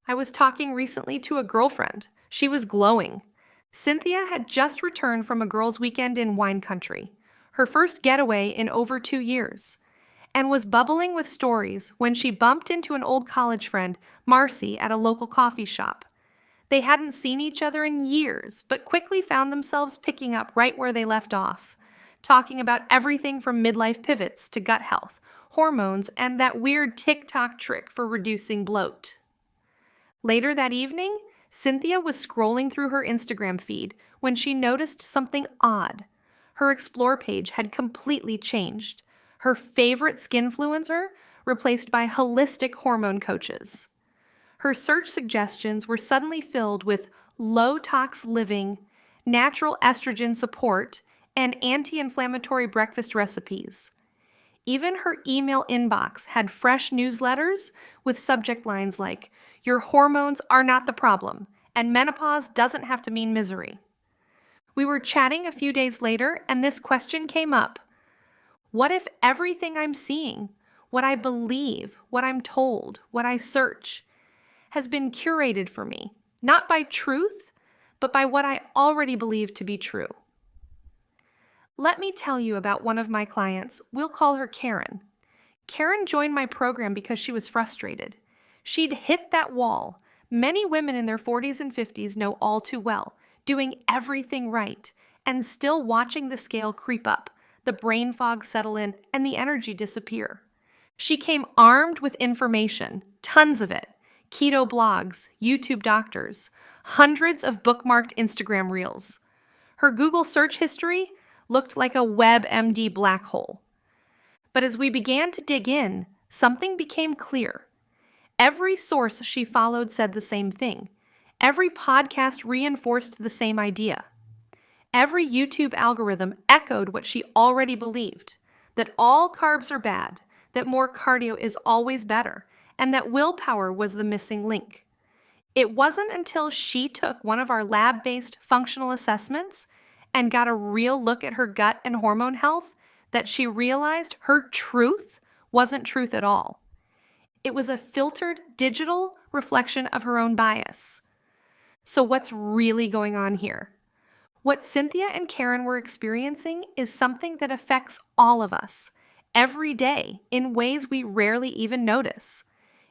I was talking recently to a girlfriend. She was glowing. Cynthia had just returned from a girls' weekend in wine country, her first getaway in over 2 years, and was bubbling with stories when she bumped into an old college friend, Marcy, at a local coffee shop. They hadn't seen each other in years, but quickly found themselves picking up right where they left off, talking about everything from midlife pivots to gut health, hormones, and that weird TikTok trick for reducing bloat. Later that evening, Cynthia was scrolling through her Instagram feed when she noticed something odd. Her Explore page had completely changed. Her favorite skinfluencer replaced by holistic hormone coaches. Her search suggestions were suddenly filled with low-tox living, natural estrogen support, and anti-inflammatory breakfast recipes. Even her email inbox had fresh newsletters with subject lines like, "Your hormones are not the problem, and menopause doesn't have to mean misery." We were chatting a few days later, and this question came up. What if everything I'm seeing, what I believe, what I'm told, what I search, has been curated for me, not by truth, but by what I already believe to be true? Let me tell you about one of my clients. We'll call her Karen. Karen joined my program because she was frustrated. She'd hit that wall. Many women in their 40s and 50s know all too well, doing everything right, and still watching the scale creep up, the brain fog settle in, and the energy disappear. She came armed with information, tons of it, keto blogs, YouTube doctors, hundreds of bookmarked Instagram reels. Her Google search history looked like a WebMD black hole. But as we began to dig in, something became clear. Every source she followed said the same thing. Every podcast reinforced the same idea. Every YouTube algorithm echoed what she already believed, that all carbs are bad, that more cardio is always better, and that willpower was the missing link. It wasn't until she took one of our lab-based functional assessments and got a real look at her gut and hormone health that she realized her truth wasn't truth at all. It was a filtered digital reflection of her own bias. So what's really going on here? What Cynthia and Karen were experiencing is something that affects all of us every day in ways we rarely even notice.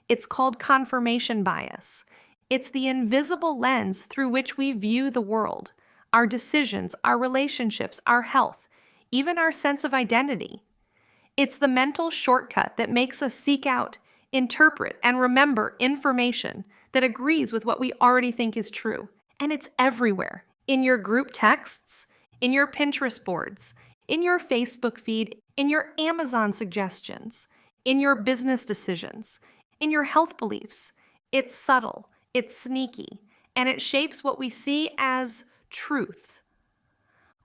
It's called confirmation bias. It's the invisible lens through which we view the world, our decisions, our relationships, our health, even our sense of identity. It's the mental shortcut that makes us seek out, interpret, and remember information that agrees with what we already think is true. And it's everywhere. In your group texts, in your Pinterest boards, in your Facebook feed, in your Amazon suggestions, in your business decisions, in your health beliefs. It's subtle, it's sneaky, and it shapes what we see as truth.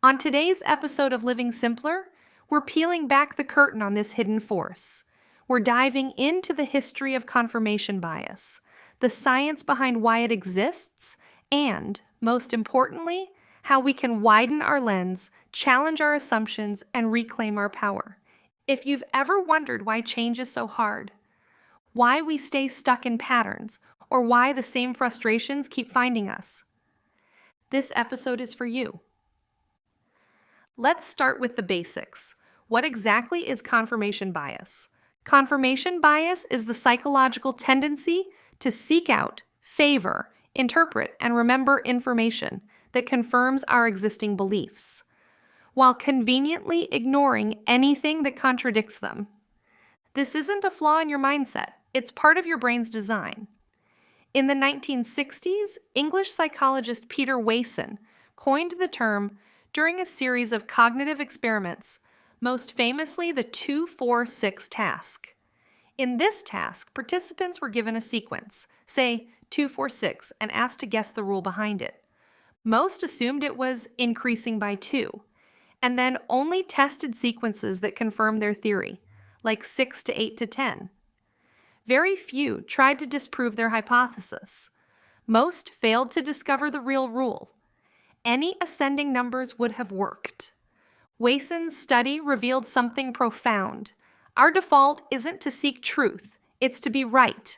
On today's episode of Living Simpler, we're peeling back the curtain on this hidden force. We're diving into the history of confirmation bias, the science behind why it exists, and, most importantly, how we can widen our lens, challenge our assumptions, and reclaim our power. If you've ever wondered why change is so hard, why we stay stuck in patterns, or why the same frustrations keep finding us, this episode is for you. Let's start with the basics. What exactly is confirmation bias? Confirmation bias is the psychological tendency to seek out, favor, interpret, and remember information that confirms our existing beliefs, while conveniently ignoring anything that contradicts them. This isn't a flaw in your mindset. It's part of your brain's design. In the 1960s, English psychologist Peter Wason coined the term during a series of cognitive experiments, most famously the 2-4-6 task. In this task, participants were given a sequence, say 2-4-6, and asked to guess the rule behind it. Most assumed it was increasing by 2, and then only tested sequences that confirmed their theory, like 6 to 8 to 10. Very few tried to disprove their hypothesis. Most failed to discover the real rule. Any ascending numbers would have worked. Wason's study revealed something profound. Our default isn't to seek truth, it's to be right.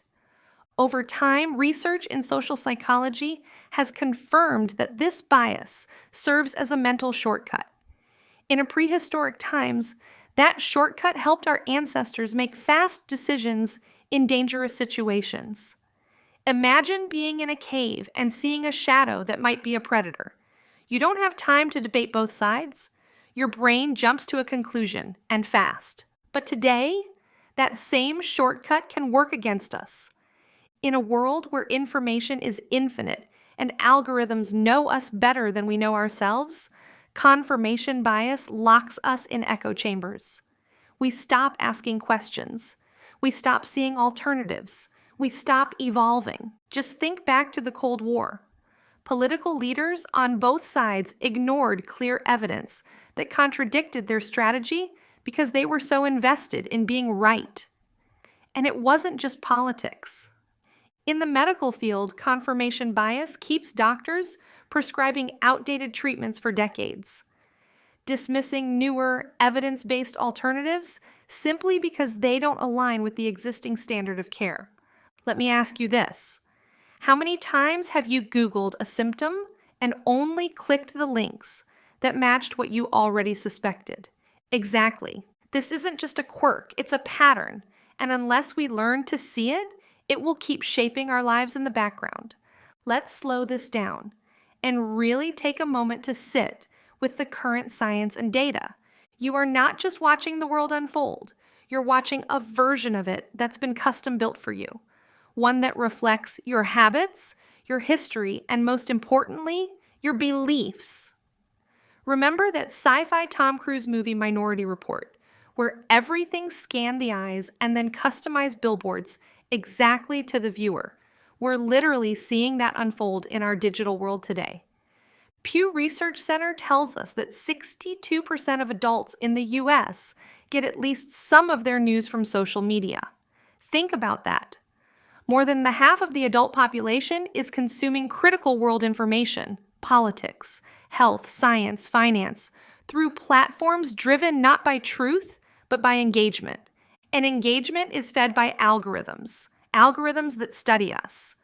Over time, research in social psychology has confirmed that this bias serves as a mental shortcut. In prehistoric times, that shortcut helped our ancestors make fast decisions in dangerous situations. Imagine being in a cave and seeing a shadow that might be a predator. You don't have time to debate both sides. Your brain jumps to a conclusion, and fast. But today, that same shortcut can work against us. In a world where information is infinite and algorithms know us better than we know ourselves, confirmation bias locks us in echo chambers. We stop asking questions. We stop seeing alternatives. We stop evolving. Just think back to the Cold War. Political leaders on both sides ignored clear evidence that contradicted their strategy because they were so invested in being right. And it wasn't just politics. In the medical field, confirmation bias keeps doctors prescribing outdated treatments for decades, dismissing newer, evidence-based alternatives simply because they don't align with the existing standard of care. Let me ask you this. How many times have you Googled a symptom and only clicked the links that matched what you already suspected? Exactly. This isn't just a quirk, it's a pattern. And unless we learn to see it, it will keep shaping our lives in the background. Let's slow this down and really take a moment to sit with the current science and data. You are not just watching the world unfold, you're watching a version of it that's been custom built for you. One that reflects your habits, your history, and most importantly, your beliefs. Remember that sci-fi Tom Cruise movie Minority Report, where everything scanned the eyes and then customized billboards exactly to the viewer. We're literally seeing that unfold in our digital world today. Pew Research Center tells us that 62% of adults in the US get at least some of their news from social media. Think about that. More than the half of the adult population is consuming critical world information, politics, health, science, finance, through platforms driven not by truth, but by engagement. And engagement is fed by algorithms that study us,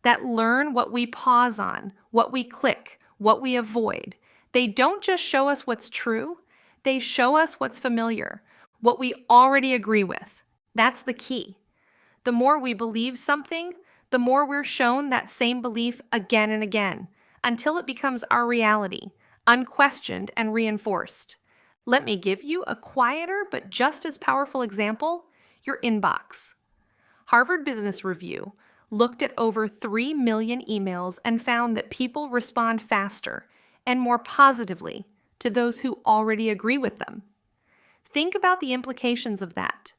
that learn what we pause on, what we click, what we avoid. They don't just show us what's true, they show us what's familiar, what we already agree with. That's the key. The more we believe something, the more we're shown that same belief again and again, until it becomes our reality, unquestioned and reinforced. Let me give you a quieter but just as powerful example, your inbox. Harvard Business Review looked at over 3 million emails and found that people respond faster and more positively to those who already agree with them. Think about the implications of that.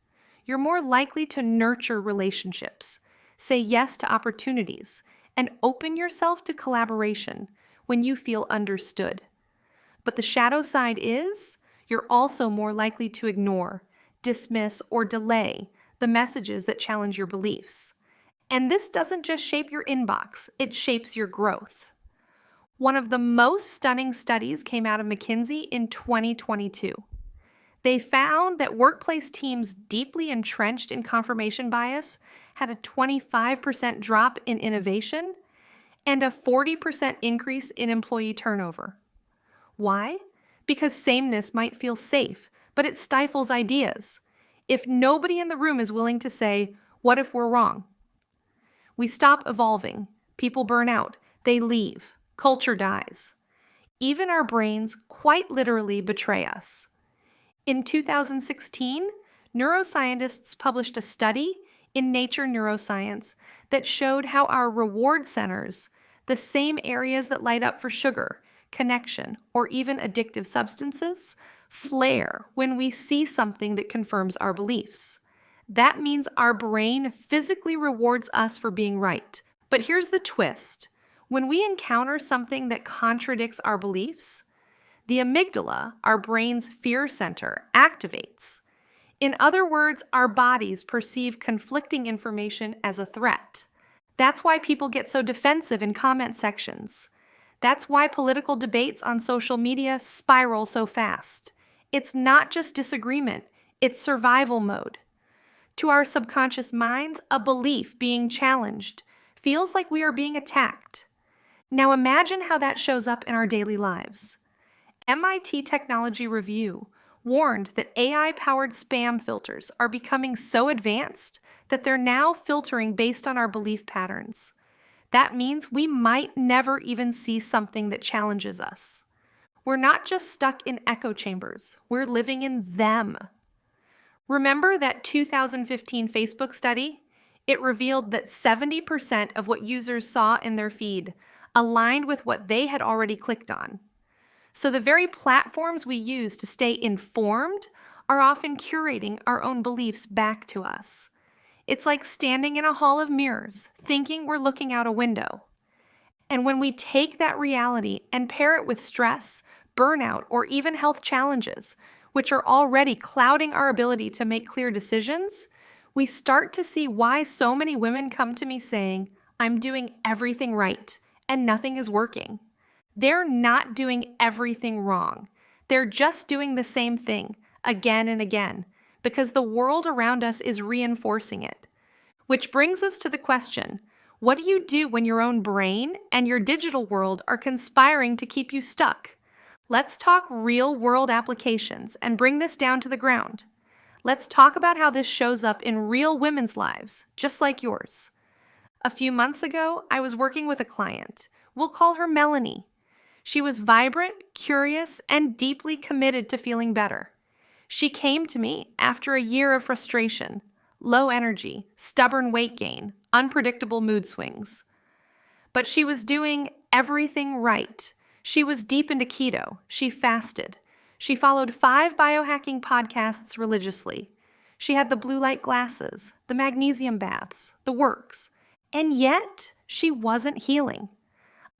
You're more likely to nurture relationships, say yes to opportunities, and open yourself to collaboration when you feel understood. But the shadow side is, you're also more likely to ignore, dismiss, or delay the messages that challenge your beliefs. And this doesn't just shape your inbox, it shapes your growth. One of the most stunning studies came out of McKinsey in 2022. They found that workplace teams deeply entrenched in confirmation bias had a 25% drop in innovation and a 40% increase in employee turnover. Why? Because sameness might feel safe, but it stifles ideas. If nobody in the room is willing to say, "What if we're wrong?" We stop evolving. People burn out. They leave. Culture dies. Even our brains quite literally betray us. In 2016, neuroscientists published a study in Nature Neuroscience that showed how our reward centers, the same areas that light up for sugar, connection, or even addictive substances, flare when we see something that confirms our beliefs. That means our brain physically rewards us for being right. But here's the twist. When we encounter something that contradicts our beliefs, the amygdala, our brain's fear center, activates. In other words, our bodies perceive conflicting information as a threat. That's why people get so defensive in comment sections. That's why political debates on social media spiral so fast. It's not just disagreement, it's survival mode. To our subconscious minds, a belief being challenged feels like we are being attacked. Now imagine how that shows up in our daily lives. MIT Technology Review warned that AI-powered spam filters are becoming so advanced that they're now filtering based on our belief patterns. That means we might never even see something that challenges us. We're not just stuck in echo chambers, we're living in them. Remember that 2015 Facebook study? It revealed that 70% of what users saw in their feed aligned with what they had already clicked on. So the very platforms we use to stay informed are often curating our own beliefs back to us. It's like standing in a hall of mirrors, thinking we're looking out a window. And when we take that reality and pair it with stress, burnout, or even health challenges, which are already clouding our ability to make clear decisions, we start to see why so many women come to me saying, "I'm doing everything right, and nothing is working." They're not doing everything wrong. They're just doing the same thing again and again because the world around us is reinforcing it. Which brings us to the question, what do you do when your own brain and your digital world are conspiring to keep you stuck? Let's talk real-world applications and bring this down to the ground. Let's talk about how this shows up in real women's lives, just like yours. A few months ago, I was working with a client. We'll call her Melanie. She was vibrant, curious, and deeply committed to feeling better. She came to me after a year of frustration, low energy, stubborn weight gain, unpredictable mood swings. But she was doing everything right. She was deep into keto. She fasted. She followed 5 biohacking podcasts religiously. She had the blue light glasses, the magnesium baths, the works. And yet, she wasn't healing.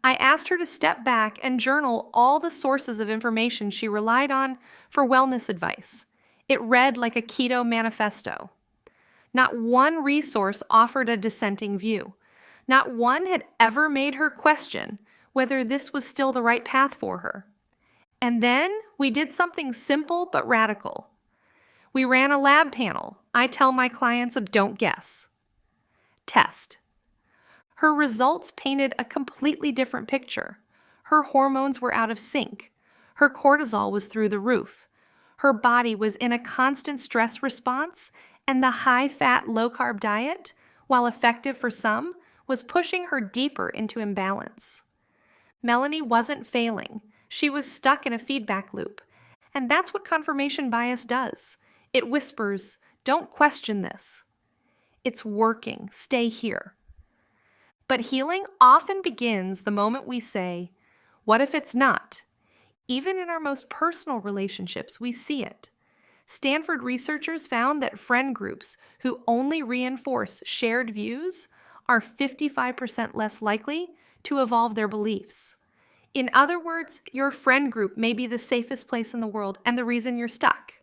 I asked her to step back and journal all the sources of information she relied on for wellness advice. It read like a keto manifesto. Not one resource offered a dissenting view. Not one had ever made her question whether this was still the right path for her. And then we did something simple but radical. We ran a lab panel. I tell my clients a don't guess test. Her results painted a completely different picture. Her hormones were out of sync. Her cortisol was through the roof. Her body was in a constant stress response, and the high-fat, low-carb diet, while effective for some, was pushing her deeper into imbalance. Melanie wasn't failing. She was stuck in a feedback loop. And that's what confirmation bias does. It whispers, "Don't question this. It's working. Stay here." But healing often begins the moment we say, "What if it's not?" Even in our most personal relationships, we see it. Stanford researchers found that friend groups who only reinforce shared views are 55% less likely to evolve their beliefs. In other words, your friend group may be the safest place in the world and the reason you're stuck.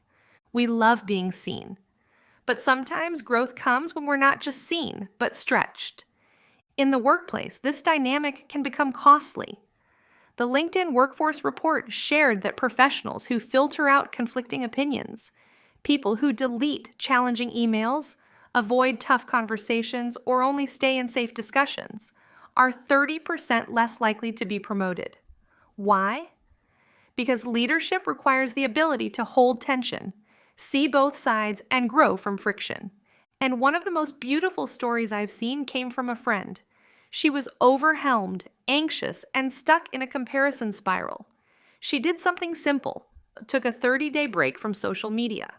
We love being seen. But sometimes growth comes when we're not just seen, but stretched. In the workplace, this dynamic can become costly. The LinkedIn Workforce Report shared that professionals who filter out conflicting opinions, people who delete challenging emails, avoid tough conversations, or only stay in safe discussions, are 30% less likely to be promoted. Why? Because leadership requires the ability to hold tension, see both sides, and grow from friction. And one of the most beautiful stories I've seen came from a friend. She was overwhelmed, anxious, and stuck in a comparison spiral. She did something simple, took a 30-day break from social media.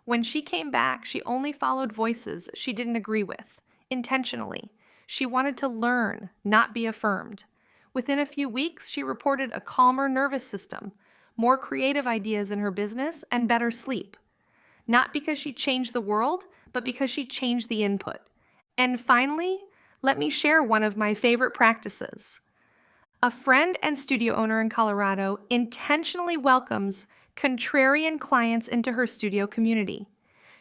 When she came back, she only followed voices she didn't agree with, intentionally. She wanted to learn, not be affirmed. Within a few weeks, she reported a calmer nervous system, more creative ideas in her business, and better sleep. Not because she changed the world, but because she changed the input. And finally, let me share one of my favorite practices. A friend and studio owner in Colorado intentionally welcomes contrarian clients into her studio community.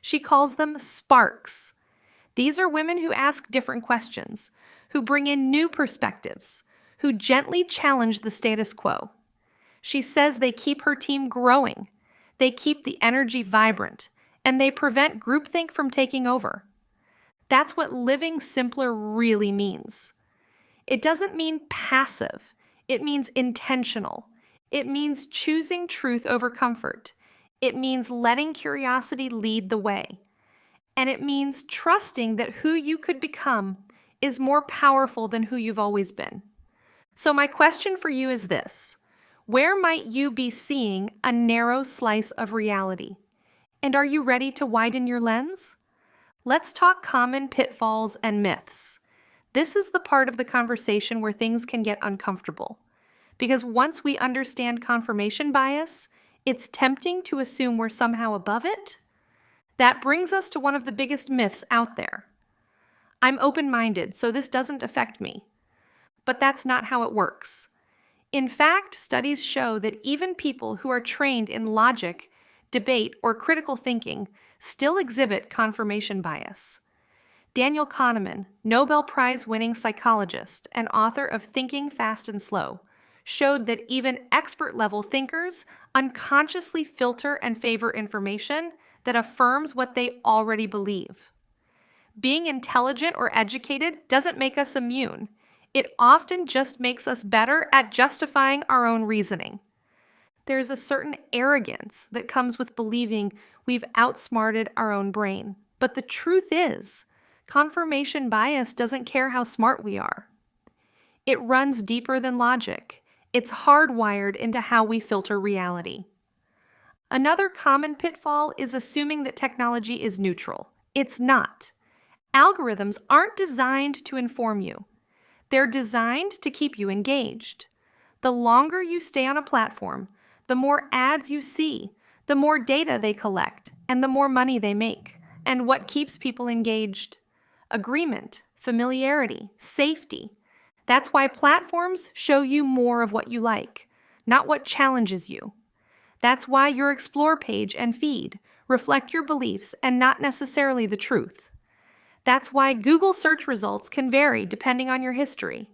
She calls them sparks. These are women who ask different questions, who bring in new perspectives, who gently challenge the status quo. She says they keep her team growing. They keep the energy vibrant, and they prevent groupthink from taking over. That's what living simpler really means. It doesn't mean passive. It means intentional. It means choosing truth over comfort. It means letting curiosity lead the way. And it means trusting that who you could become is more powerful than who you've always been. So my question for you is this: where might you be seeing a narrow slice of reality? And are you ready to widen your lens? Let's talk common pitfalls and myths. This is the part of the conversation where things can get uncomfortable. Because once we understand confirmation bias, it's tempting to assume we're somehow above it. That brings us to one of the biggest myths out there. I'm open-minded, so this doesn't affect me. But that's not how it works. In fact, studies show that even people who are trained in logic, debate, or critical thinking still exhibit confirmation bias. Daniel Kahneman, Nobel Prize-winning psychologist and author of Thinking Fast and Slow, showed that even expert-level thinkers unconsciously filter and favor information that affirms what they already believe. Being intelligent or educated doesn't make us immune. It often just makes us better at justifying our own reasoning. There's a certain arrogance that comes with believing we've outsmarted our own brain. But the truth is, confirmation bias doesn't care how smart we are. It runs deeper than logic. It's hardwired into how we filter reality. Another common pitfall is assuming that technology is neutral. It's not. Algorithms aren't designed to inform you. They're designed to keep you engaged. The longer you stay on a platform, the more ads you see, the more data they collect, and the more money they make. And what keeps people engaged? Agreement, familiarity, safety. That's why platforms show you more of what you like, not what challenges you. That's why your Explore page and feed reflect your beliefs and not necessarily the truth. That's why Google search results can vary depending on your history.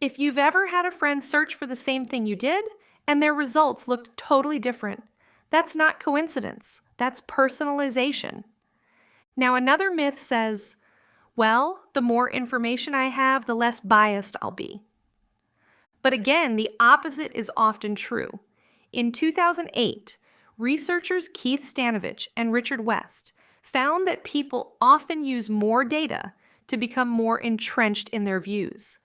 If you've ever had a friend search for the same thing you did and their results looked totally different, that's not coincidence. That's personalization. Now, another myth says, well, the more information I have, the less biased I'll be. But again, the opposite is often true. In 2008, researchers Keith Stanovich and Richard West found that people often use more data to become more entrenched in their views.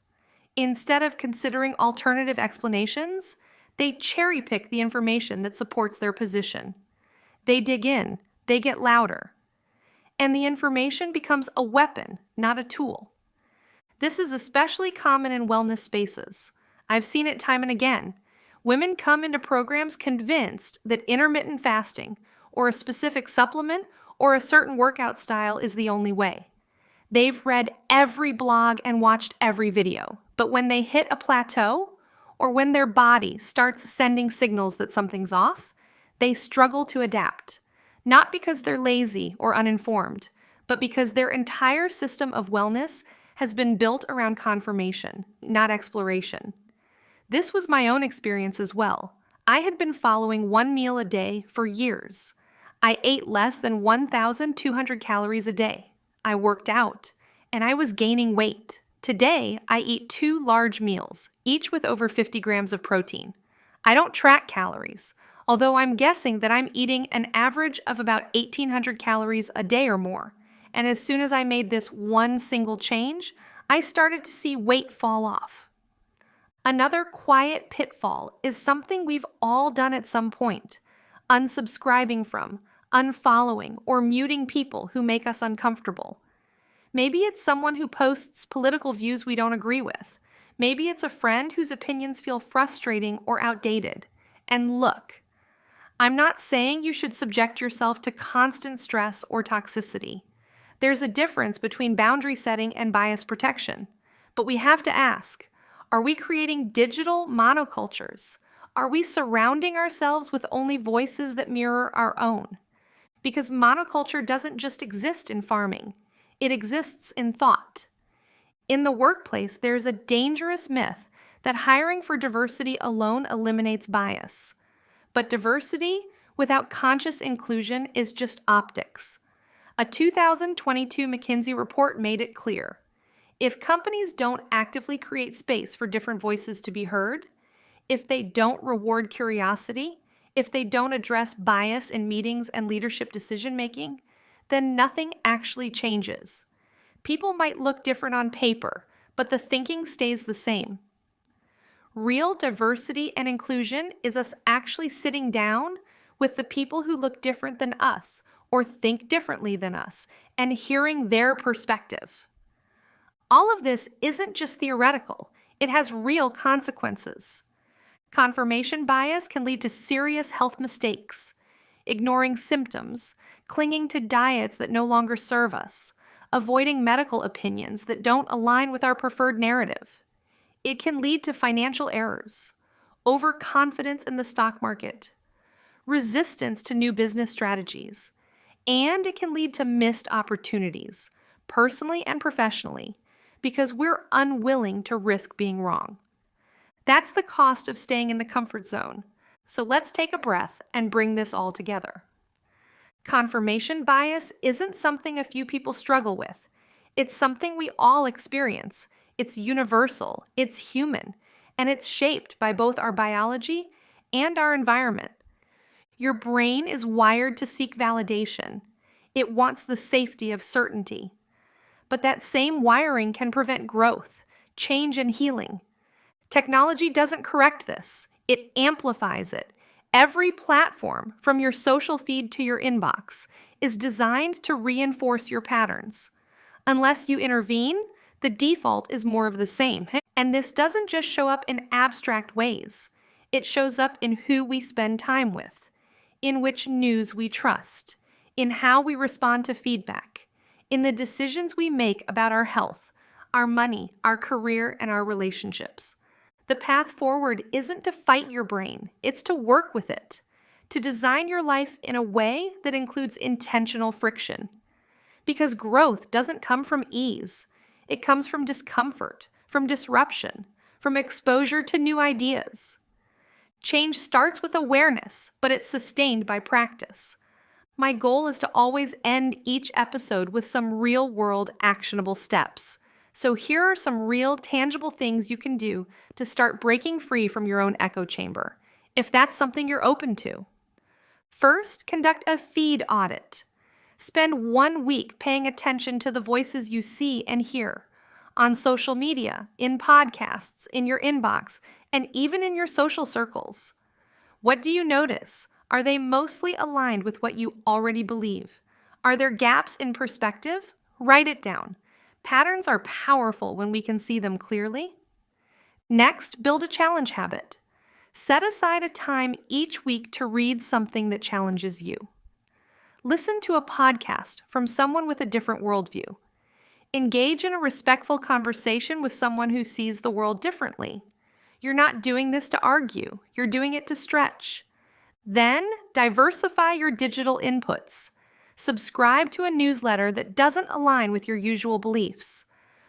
Instead of considering alternative explanations, they cherry-pick the information that supports their position. They dig in, they get louder. And the information becomes a weapon, not a tool. This is especially common in wellness spaces. I've seen it time and again. Women come into programs convinced that intermittent fasting, or a specific supplement, or a certain workout style is the only way. They've read every blog and watched every video, but when they hit a plateau, or when their body starts sending signals that something's off, they struggle to adapt. Not because they're lazy or uninformed, but because their entire system of wellness has been built around confirmation, not exploration. This was my own experience as well. I had been following one meal a day for years. I ate less than 1,200 calories a day. I worked out, and I was gaining weight. Today, I eat 2 large meals, each with over 50 grams of protein. I don't track calories, although I'm guessing that I'm eating an average of about 1,800 calories a day or more. And as soon as I made this one single change, I started to see weight fall off. Another quiet pitfall is something we've all done at some point: unsubscribing from, unfollowing, or muting people who make us uncomfortable. Maybe it's someone who posts political views we don't agree with. Maybe it's a friend whose opinions feel frustrating or outdated. And look, I'm not saying you should subject yourself to constant stress or toxicity. There's a difference between boundary setting and bias protection. But we have to ask, are we creating digital monocultures? Are we surrounding ourselves with only voices that mirror our own? Because monoculture doesn't just exist in farming. It exists in thought. In the workplace, there's a dangerous myth that hiring for diversity alone eliminates bias. But diversity without conscious inclusion is just optics. A 2022 McKinsey report made it clear. If companies don't actively create space for different voices to be heard, if they don't reward curiosity, if they don't address bias in meetings and leadership decision-making, then nothing actually changes. People might look different on paper, but the thinking stays the same. Real diversity and inclusion is us actually sitting down with the people who look different than us or think differently than us and hearing their perspective. All of this isn't just theoretical, it has real consequences. Confirmation bias can lead to serious health mistakes, ignoring symptoms, clinging to diets that no longer serve us, avoiding medical opinions that don't align with our preferred narrative. It can lead to financial errors, overconfidence in the stock market, resistance to new business strategies, and it can lead to missed opportunities, personally and professionally, because we're unwilling to risk being wrong. That's the cost of staying in the comfort zone. So let's take a breath and bring this all together. Confirmation bias isn't something a few people struggle with. It's something we all experience. It's universal, it's human, and it's shaped by both our biology and our environment. Your brain is wired to seek validation. It wants the safety of certainty. But that same wiring can prevent growth, change, and healing. Technology doesn't correct this. It amplifies it. Every platform, from your social feed to your inbox, is designed to reinforce your patterns. Unless you intervene, the default is more of the same. And this doesn't just show up in abstract ways. It shows up in who we spend time with, in which news we trust, in how we respond to feedback, in the decisions we make about our health, our money, our career, and our relationships. The path forward isn't to fight your brain, it's to work with it, to design your life in a way that includes intentional friction. Because growth doesn't come from ease. It comes from discomfort, from disruption, from exposure to new ideas. Change starts with awareness, but it's sustained by practice. My goal is to always end each episode with some real-world actionable steps. So here are some real, tangible things you can do to start breaking free from your own echo chamber, if that's something you're open to. First, conduct a feed audit. Spend 1 week paying attention to the voices you see and hear on social media, in podcasts, in your inbox, and even in your social circles. What do you notice? Are they mostly aligned with what you already believe? Are there gaps in perspective? Write it down. Patterns are powerful when we can see them clearly. Next, build a challenge habit. Set aside a time each week to read something that challenges you. Listen to a podcast from someone with a different worldview. Engage in a respectful conversation with someone who sees the world differently. You're not doing this to argue, you're doing it to stretch. Then, diversify your digital inputs. Subscribe to a newsletter that doesn't align with your usual beliefs.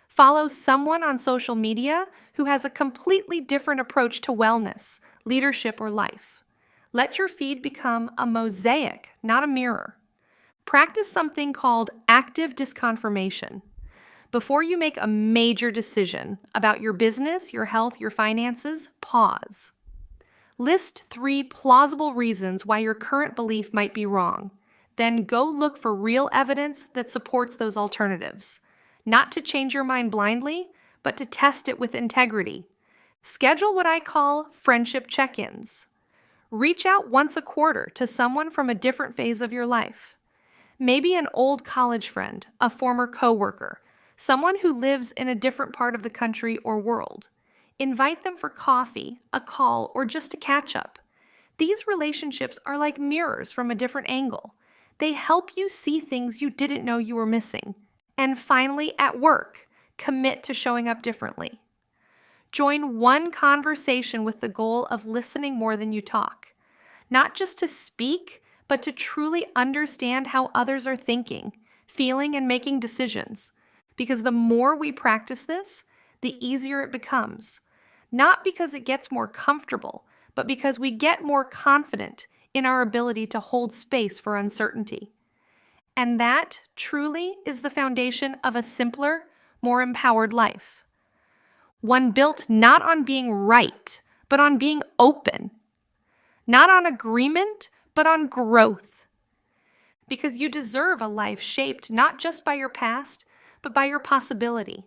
Follow someone on social media who has a completely different approach to wellness, leadership, or life. Let your feed become a mosaic, not a mirror. Practice something called active disconfirmation. Before you make a major decision about your business, your health, your finances, pause. List 3 plausible reasons why your current belief might be wrong. Then go look for real evidence that supports those alternatives. Not to change your mind blindly, but to test it with integrity. Schedule what I call friendship check-ins. Reach out once a quarter to someone from a different phase of your life. Maybe an old college friend, a former coworker, someone who lives in a different part of the country or world. Invite them for coffee, a call, or just a catch-up. These relationships are like mirrors from a different angle. They help you see things you didn't know you were missing. And finally, at work, commit to showing up differently. Join one conversation with the goal of listening more than you talk. Not just to speak, but to truly understand how others are thinking, feeling, and making decisions. Because the more we practice this, the easier it becomes. Not because it gets more comfortable, but because we get more confident in our ability to hold space for uncertainty. And that truly is the foundation of a simpler, more empowered life. One built not on being right, but on being open. Not on agreement, but on growth. Because you deserve a life shaped not just by your past, but by your possibility.